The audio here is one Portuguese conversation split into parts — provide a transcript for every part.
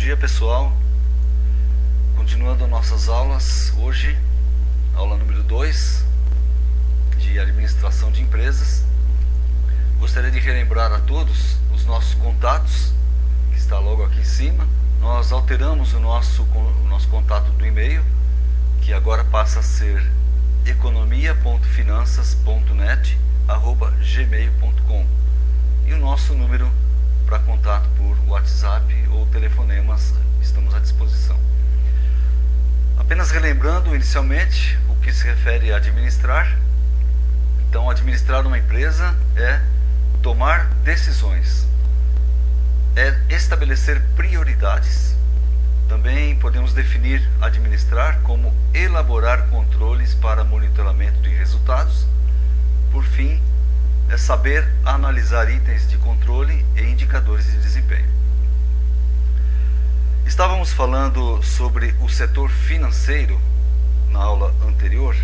dia, pessoal. Continuando nossas aulas, hoje, aula número 2 de administração de empresas. Gostaria de relembrar a todos os nossos contatos, que está logo aqui em cima. Nós alteramos o nosso contato do e-mail, que agora passa a ser economia.finanças.net@gmail.com, e o nosso número para contato por WhatsApp ou telefonemas estamos à disposição. Apenas relembrando inicialmente o que se refere a administrar. Então, administrar uma empresa é tomar decisões, é estabelecer prioridades. Também podemos definir administrar como elaborar controles para monitoramento de resultados. Por fim, é saber analisar itens de controle e indicadores de desempenho. Estávamos falando sobre o setor financeiro na aula anterior.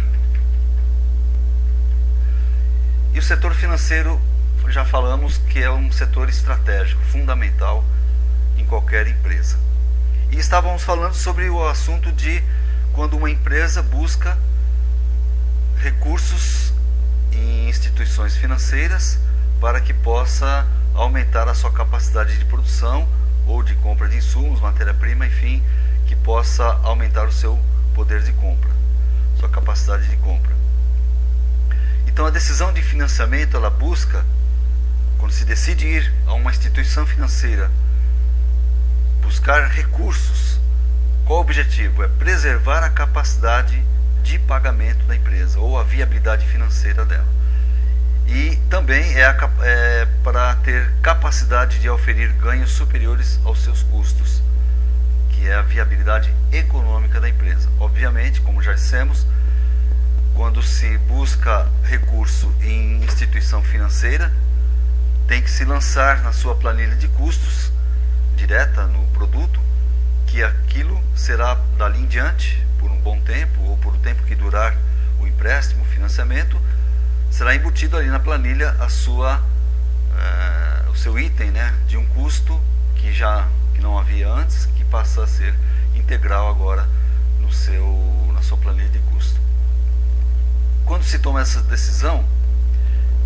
E o setor financeiro, já falamos que é um setor estratégico, fundamental em qualquer empresa. E estávamos falando sobre o assunto de quando uma empresa busca recursos em instituições financeiras para que possa aumentar a sua capacidade de produção ou de compra de insumos, matéria-prima, enfim, que possa aumentar o seu poder de compra, sua capacidade de compra. Então, a decisão de financiamento, ela busca, quando se decide ir a uma instituição financeira, buscar recursos. Qual o objetivo? É preservar a capacidade de pagamento da empresa ou a viabilidade financeira dela. E também é para ter capacidade de oferir ganhos superiores aos seus custos, que é a viabilidade econômica da empresa. Obviamente, como já dissemos, quando se busca recurso em instituição financeira, tem que se lançar na sua planilha de custos direta no produto, que aquilo será dali em diante, por um bom tempo ou por o tempo que durar o empréstimo, o financiamento, será embutido ali na planilha o seu item, né, de um custo que não havia antes, que passa a ser integral agora na sua planilha de custo. Quando se toma essa decisão,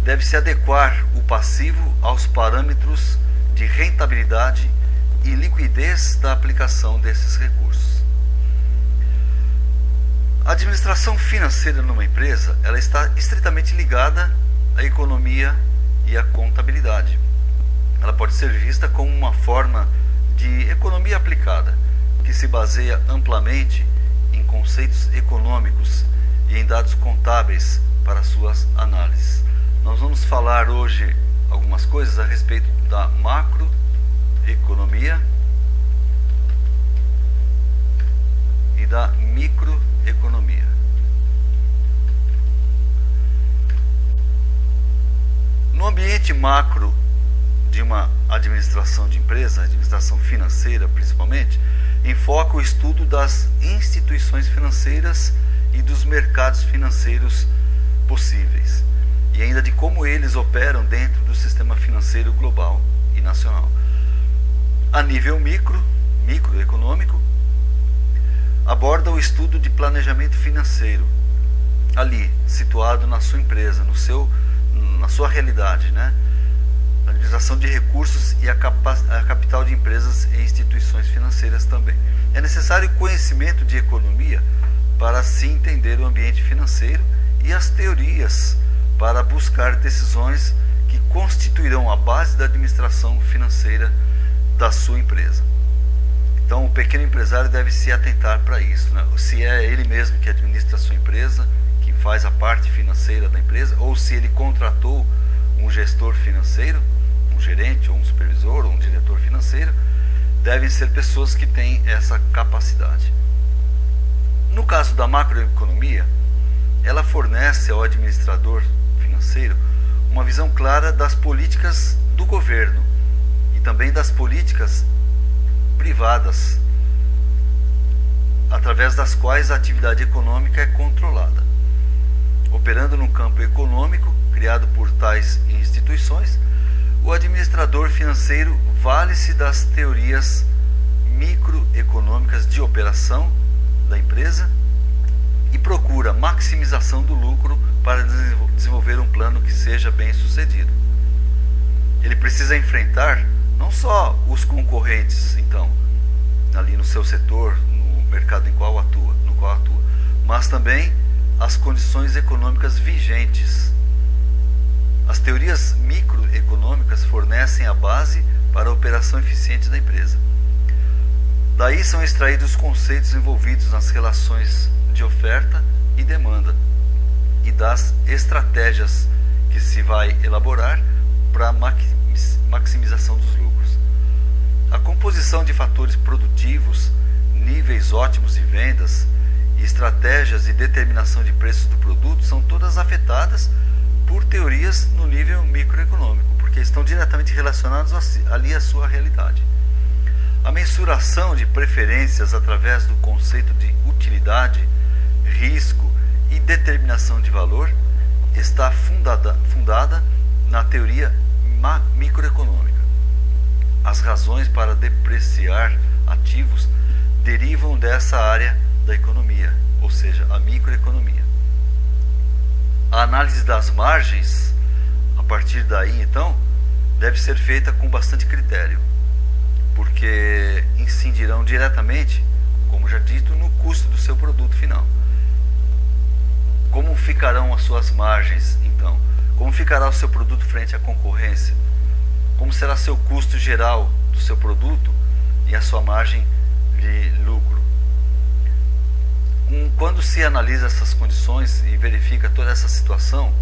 deve-se adequar o passivo aos parâmetros de rentabilidade e liquidez da aplicação desses recursos. A administração financeira numa empresa, ela está estritamente ligada à economia e à contabilidade. Ela pode ser vista como uma forma de economia aplicada, que se baseia amplamente em conceitos econômicos e em dados contábeis para suas análises. Nós vamos falar hoje algumas coisas a respeito da macroeconomia e da microeconomia. No ambiente macro de uma administração de empresa, administração financeira principalmente, enfoca o estudo das instituições financeiras e dos mercados financeiros possíveis, e ainda de como eles operam dentro do sistema financeiro global e nacional. A nível microeconômico, aborda o estudo de planejamento financeiro, ali, situado na sua empresa, na sua realidade, né? A utilização de recursos e a capital de empresas e instituições financeiras também. É necessário conhecimento de economia para se entender o ambiente financeiro e as teorias para buscar decisões que constituirão a base da administração financeira da sua empresa. Então, o pequeno empresário deve se atentar para isso, né? Se é ele mesmo que administra a sua empresa, que faz a parte financeira da empresa, ou se ele contratou um gestor financeiro, um gerente, ou um supervisor, ou um diretor financeiro, devem ser pessoas que têm essa capacidade. No caso da macroeconomia, ela fornece ao administrador financeiro uma visão clara das políticas do governo e também das políticas privadas, através das quais a atividade econômica é controlada. Operando no campo econômico, criado por tais instituições, o administrador financeiro vale-se das teorias microeconômicas de operação da empresa e procura maximização do lucro para desenvolver um plano que seja bem sucedido. Ele precisa enfrentar não só os concorrentes, então, ali no seu setor, no mercado no qual atua, mas também as condições econômicas vigentes. As teorias microeconômicas fornecem a base para a operação eficiente da empresa. Daí são extraídos os conceitos envolvidos nas relações de oferta e demanda e das estratégias que se vai elaborar para a maximização dos lucros. A composição de fatores produtivos, níveis ótimos de vendas, estratégias e determinação de preços do produto são todas afetadas por teorias no nível microeconômico, porque estão diretamente relacionados ali à sua realidade. A mensuração de preferências através do conceito de utilidade, risco e determinação de valor está fundada na teoria microeconômica. As razões para depreciar ativos derivam dessa área da economia, ou seja, a microeconomia. A análise das margens, a partir daí, então, deve ser feita com bastante critério, porque incidirão diretamente, como já dito, no custo do seu produto final. Como ficarão as suas margens, então? Como ficará o seu produto frente à concorrência? Como será seu custo geral do seu produto e a sua margem de lucro? Quando se analisa essas condições e verifica toda essa situação,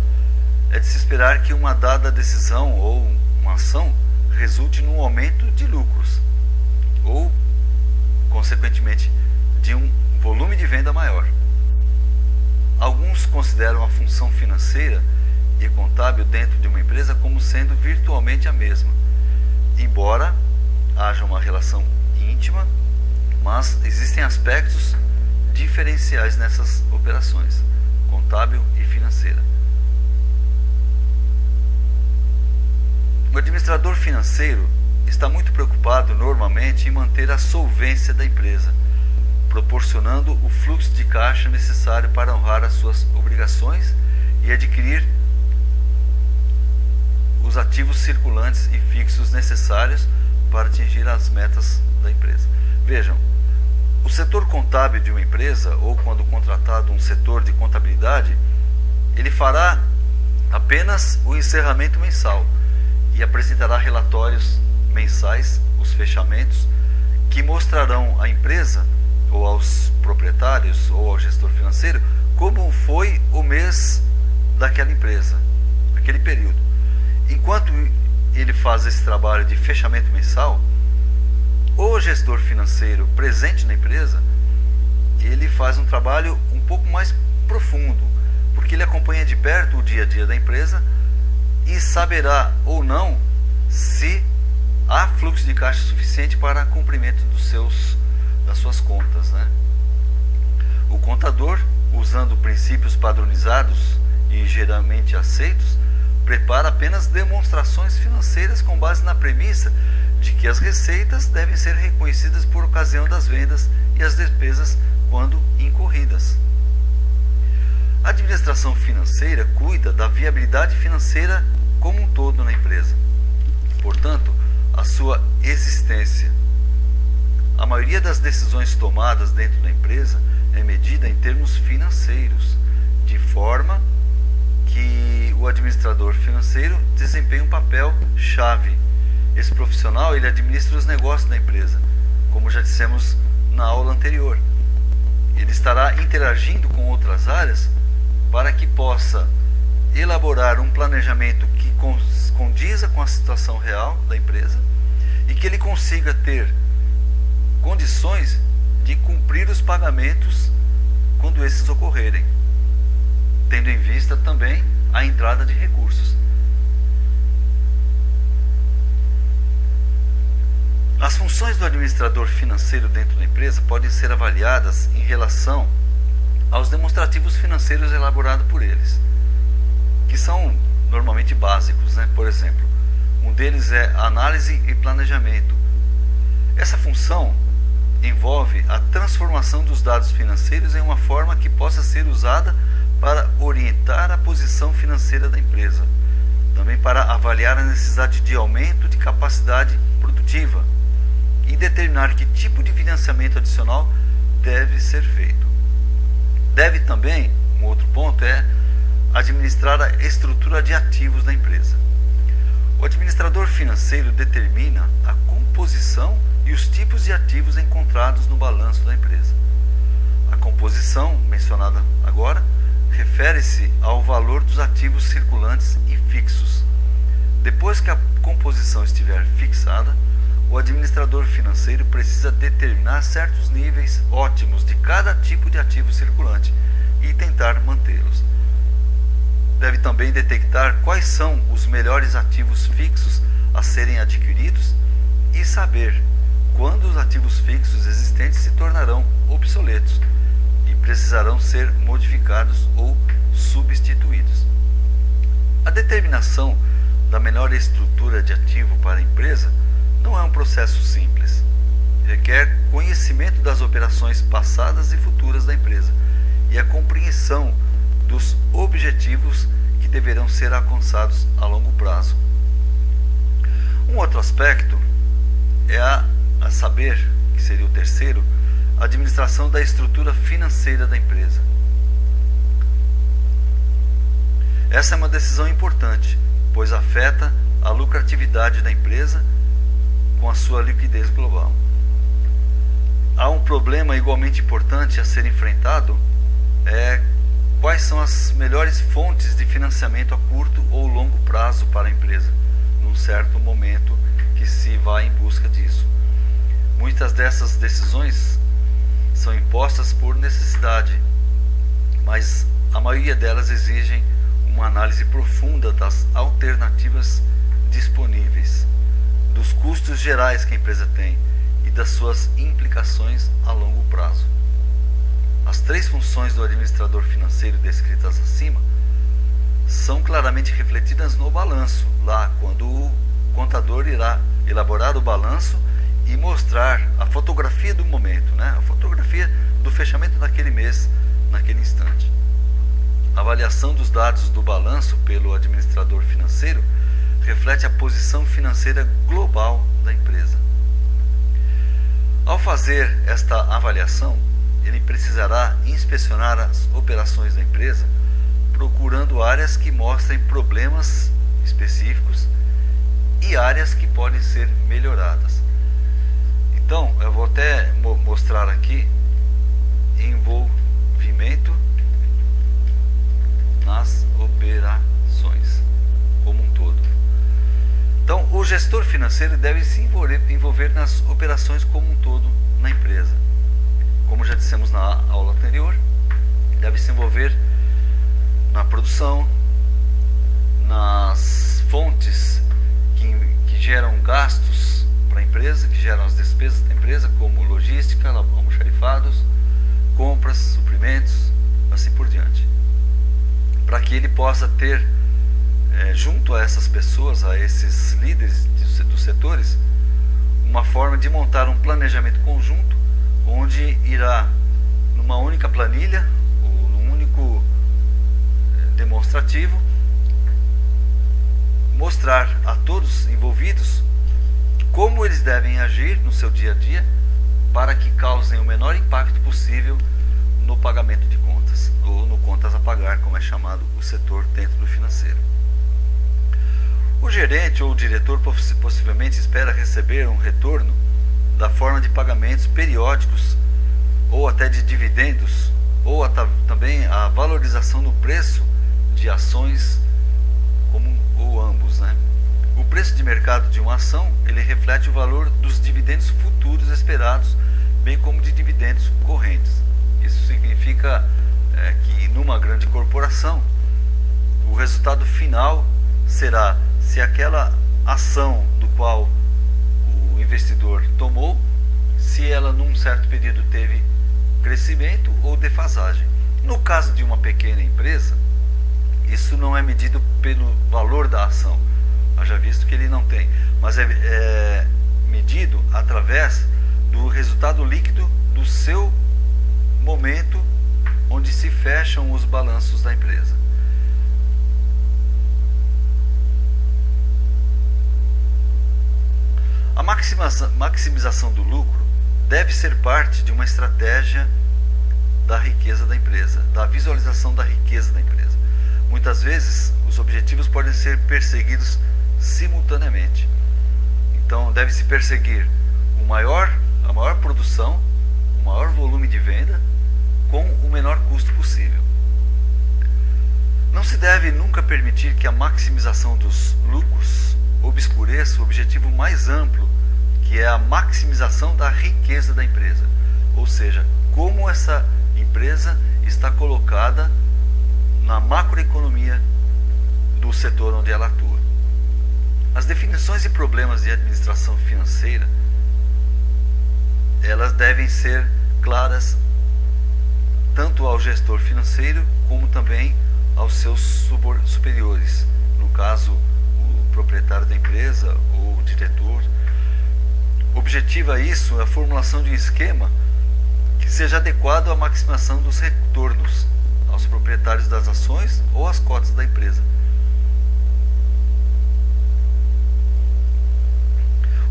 é de se esperar que uma dada decisão ou uma ação resulte num aumento de lucros ou, consequentemente, de um volume de venda maior. Alguns consideram a função financeira e contábil dentro de uma empresa como sendo virtualmente a mesma, embora haja uma relação íntima, mas existem aspectos diferenciais nessas operações, contábil e financeira. O administrador financeiro está muito preocupado normalmente em manter a solvência da empresa, proporcionando o fluxo de caixa necessário para honrar as suas obrigações e adquirir os ativos circulantes e fixos necessários para atingir as metas da empresa. Vejam, o setor contábil de uma empresa, ou quando contratado um setor de contabilidade, ele fará apenas o encerramento mensal e apresentará relatórios mensais, os fechamentos, que mostrarão à empresa, ou aos proprietários, ou ao gestor financeiro, como foi o mês daquela empresa, aquele período. Enquanto ele faz esse trabalho de fechamento mensal, o gestor financeiro presente na empresa, ele faz um trabalho um pouco mais profundo, porque ele acompanha de perto o dia a dia da empresa e saberá ou não se há fluxo de caixa suficiente para cumprimento das suas contas, né? O contador, usando princípios padronizados e geralmente aceitos, prepara apenas demonstrações financeiras com base na premissa de que as receitas devem ser reconhecidas por ocasião das vendas e as despesas quando incorridas. A administração financeira cuida da viabilidade financeira como um todo na empresa. Portanto, a sua existência. A maioria das decisões tomadas dentro da empresa é medida em termos financeiros, de forma que o administrador financeiro desempenha um papel chave. Esse profissional, ele administra os negócios da empresa, como já dissemos na aula anterior. Ele estará interagindo com outras áreas para que possa elaborar um planejamento que condiza com a situação real da empresa e que ele consiga ter condições de cumprir os pagamentos quando esses ocorrerem, tendo em vista também a entrada de recursos. As funções do administrador financeiro dentro da empresa podem ser avaliadas em relação aos demonstrativos financeiros elaborados por eles, que são normalmente básicos, né? Por exemplo, um deles é análise e planejamento. Essa função envolve a transformação dos dados financeiros em uma forma que possa ser usada para orientar a posição financeira da empresa, também para avaliar a necessidade de aumento de capacidade produtiva e determinar que tipo de financiamento adicional deve ser feito. Deve também, um outro ponto é administrar a estrutura de ativos da empresa. O administrador financeiro determina a composição e os tipos de ativos encontrados no balanço da empresa. A composição, mencionada agora, refere-se ao valor dos ativos circulantes e fixos. Depois que a composição estiver fixada, o administrador financeiro precisa determinar certos níveis ótimos de cada tipo de ativo circulante e tentar mantê-los. Deve também detectar quais são os melhores ativos fixos a serem adquiridos e saber quando os ativos fixos existentes se tornarão obsoletos e precisarão ser modificados ou substituídos. A determinação da melhor estrutura de ativo para a empresa não é um processo simples. Requer conhecimento das operações passadas e futuras da empresa e a compreensão dos objetivos que deverão ser alcançados a longo prazo. Um outro aspecto é a saber, que seria o terceiro, a administração da estrutura financeira da empresa. Essa é uma decisão importante, pois afeta a lucratividade da empresa com a sua liquidez global. Há um problema igualmente importante a ser enfrentado, quais são as melhores fontes de financiamento a curto ou longo prazo para a empresa, num certo momento que se vai em busca disso. Muitas dessas decisões são impostas por necessidade, mas a maioria delas exigem uma análise profunda das alternativas disponíveis, dos custos gerais que a empresa tem e das suas implicações a longo prazo. As três funções do administrador financeiro descritas acima são claramente refletidas no balanço, lá quando o contador irá elaborar o balanço e mostrar a fotografia do momento, a fotografia do fechamento daquele mês, naquele instante. A avaliação dos dados do balanço pelo administrador financeiro reflete a posição financeira global da empresa. Ao fazer esta avaliação, ele precisará inspecionar as operações da empresa, procurando áreas que mostrem problemas específicos e áreas que podem ser melhoradas. Então, eu vou até mostrar aqui envolvimento nas operações como um todo. Então, o gestor financeiro deve se envolver nas operações como um todo na empresa. Como já dissemos na aula anterior, deve se envolver na produção, nas fontes que geram gastos para a empresa, que geram as despesas da empresa, como logística, almoxarifados, compras, suprimentos, assim por diante. Para que ele possa ter, junto a essas pessoas, a esses líderes dos setores, uma forma de montar um planejamento conjunto, onde irá, numa única planilha, ou num único demonstrativo, mostrar a todos envolvidos como eles devem agir no seu dia a dia para que causem o menor impacto possível no pagamento de contas, ou no contas a pagar, como é chamado o setor dentro do financeiro. O gerente ou o diretor possivelmente espera receber um retorno da forma de pagamentos periódicos ou até de dividendos, ou também a valorização no preço de ações ou ambos, O preço de mercado de uma ação, ele reflete o valor dos dividendos futuros esperados, bem como de dividendos correntes. Isso significa que numa grande corporação, o resultado final será se aquela ação do qual o investidor tomou, se ela num certo período teve crescimento ou defasagem. No caso de uma pequena empresa, isso não é medido pelo valor da ação, haja visto que ele não tem, mas é medido através do resultado líquido do seu momento onde se fecham os balanços da empresa. A maximização do lucro deve ser parte de uma estratégia da riqueza da empresa, da visualização da riqueza da empresa. Muitas vezes, os objetivos podem ser perseguidos simultaneamente. Então, deve-se perseguir a maior produção, o maior volume de venda, com o menor custo possível. Não se deve nunca permitir que a maximização dos lucros obscureça o objetivo mais amplo, que é a maximização da riqueza da empresa, ou seja, como essa empresa está colocada na macroeconomia do setor onde ela atua. As definições e problemas de administração financeira, elas devem ser claras tanto ao gestor financeiro como também aos seus superiores, no caso o proprietário da empresa ou o diretor. Objetiva isso a formulação de um esquema que seja adequado à maximização dos retornos aos proprietários das ações ou às cotas da empresa.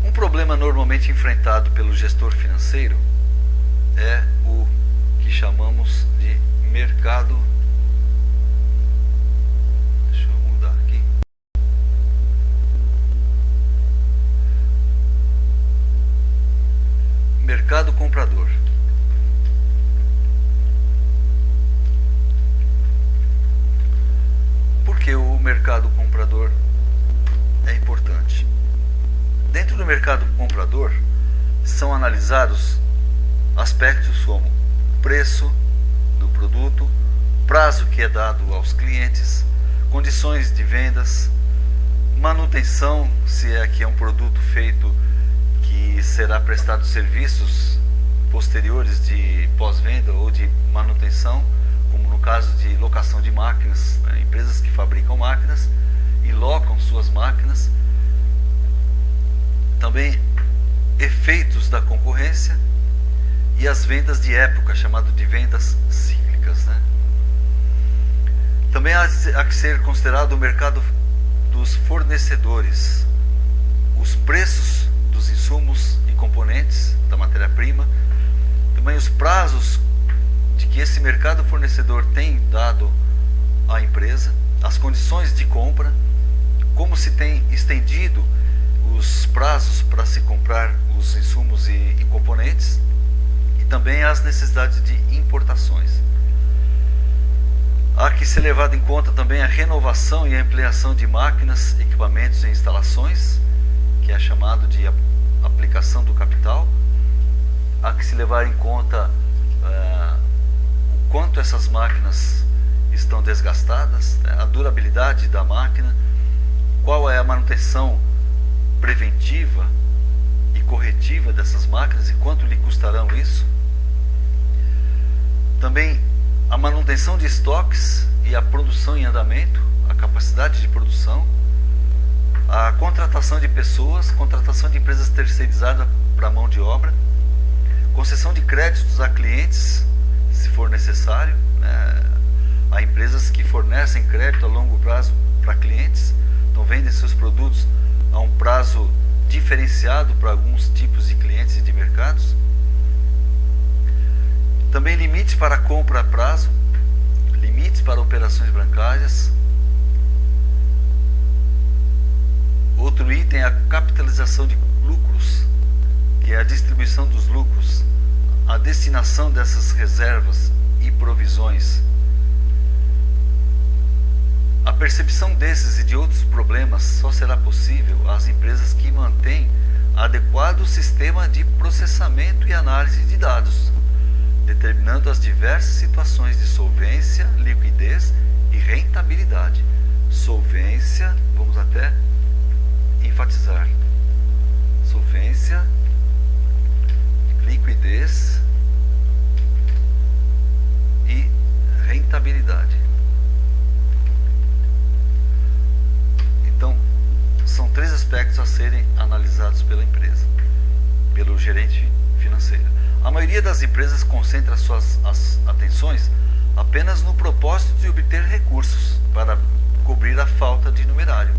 Um problema normalmente enfrentado pelo gestor financeiro é o que chamamos de mercado. Deixa eu mudar aqui. Mercado comprador. Por que o mercado comprador é importante? Dentro do mercado comprador são analisados aspectos como preço do produto, prazo que é dado aos clientes, condições de vendas, manutenção, se é que é um produto feito que será prestado serviços posteriores de pós-venda ou de manutenção, como no caso de locação de máquinas, né? Empresas que fabricam máquinas e locam suas máquinas. Também efeitos da concorrência e as vendas de época, chamado de vendas cíclicas, né? Também há que ser considerado o mercado dos fornecedores, os preços dos insumos e componentes da matéria-prima, também os prazos de que esse mercado fornecedor tem dado à empresa, as condições de compra, como se tem estendido os prazos para se comprar os insumos e componentes, e também as necessidades de importações. Há que ser levado em conta também a renovação e a ampliação de máquinas, equipamentos e instalações, que é chamado de aplicação do capital. Há que se levar em conta o quanto essas máquinas estão desgastadas, né, a durabilidade da máquina, qual é a manutenção preventiva e corretiva dessas máquinas e quanto lhe custarão isso. Também a manutenção de estoques e a produção em andamento, a capacidade de produção, a contratação de pessoas, contratação de empresas terceirizadas para mão de obra, concessão de créditos a clientes, se for necessário, né? Há empresas que fornecem crédito a longo prazo para clientes, então vendem seus produtos a um prazo diferenciado para alguns tipos de clientes e de mercados. Também limites para compra a prazo, limites para operações bancárias. Outro item é a capitalização de lucros, que é a distribuição dos lucros, a destinação dessas reservas e provisões. A percepção desses e de outros problemas só será possível às empresas que mantêm adequado sistema de processamento e análise de dados, determinando as diversas situações de solvência, liquidez e rentabilidade. Solvência, vamos até enfatizar, solvência, liquidez e rentabilidade. Então, são três aspectos a serem analisados pela empresa, pelo gerente financeira. A maioria das empresas concentra suas atenções apenas no propósito de obter recursos para cobrir a falta de numerário.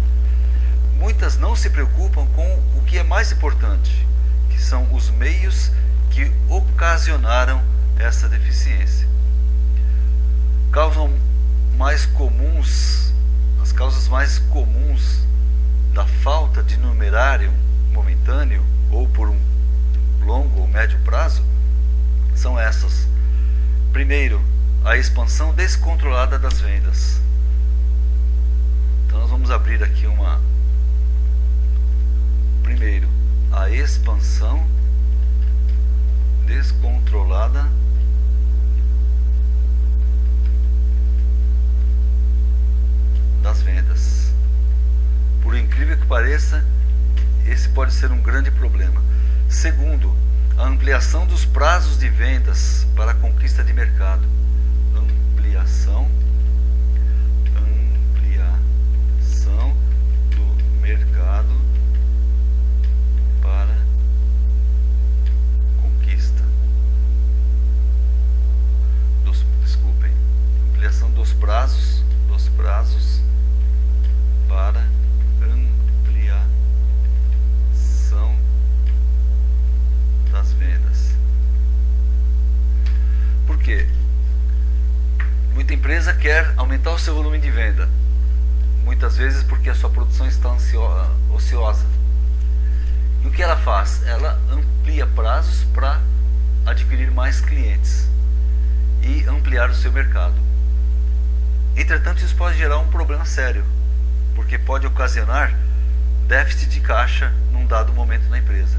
Muitas não se preocupam com o que é mais importante, que são os meios que ocasionaram essa deficiência. As causas mais comuns da falta de numerário momentâneo ou por um longo ou médio prazo são essas. Primeiro, a expansão descontrolada das vendas. Então nós vamos abrir aqui Primeiro, a expansão descontrolada das vendas. Por incrível que pareça, esse pode ser um grande problema. Segundo, a ampliação dos prazos de vendas para a conquista de mercado. Ampliação do mercado para conquista ampliação dos prazos para ampliação das vendas. Por quê? Muita empresa quer aumentar o seu volume de venda, muitas vezes porque a sua produção está ociosa. E o que ela faz? Ela amplia prazos para adquirir mais clientes e ampliar o seu mercado. Entretanto, isso pode gerar um problema sério, porque pode ocasionar déficit de caixa num dado momento na empresa.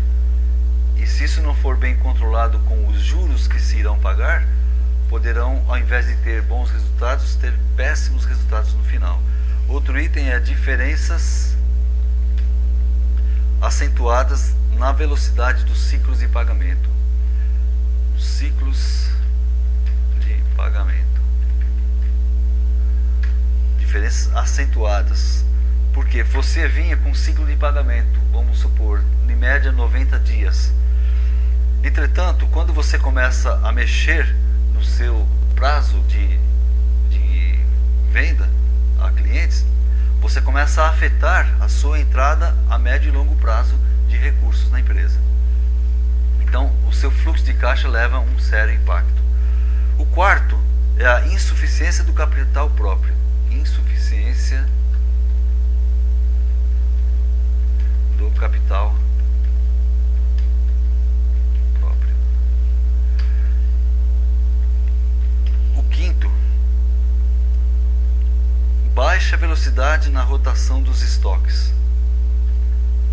E se isso não for bem controlado com os juros que se irão pagar, poderão, ao invés de ter bons resultados, ter péssimos resultados no final. Outro item é diferenças acentuadas na velocidade dos ciclos de pagamento. Ciclos de pagamento. Diferenças acentuadas. Porque você vinha com um ciclo de pagamento, vamos supor, em média 90 dias. Entretanto, quando você começa a mexer no seu prazo de venda a clientes, você começa a afetar a sua entrada a médio e longo prazo de recursos na empresa. Então, o seu fluxo de caixa leva a um sério impacto. O quarto é a insuficiência do capital próprio. Insuficiência do capital próprio. O quinto, baixa velocidade na rotação dos estoques.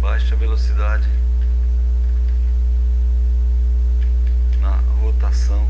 Baixa velocidade na rotação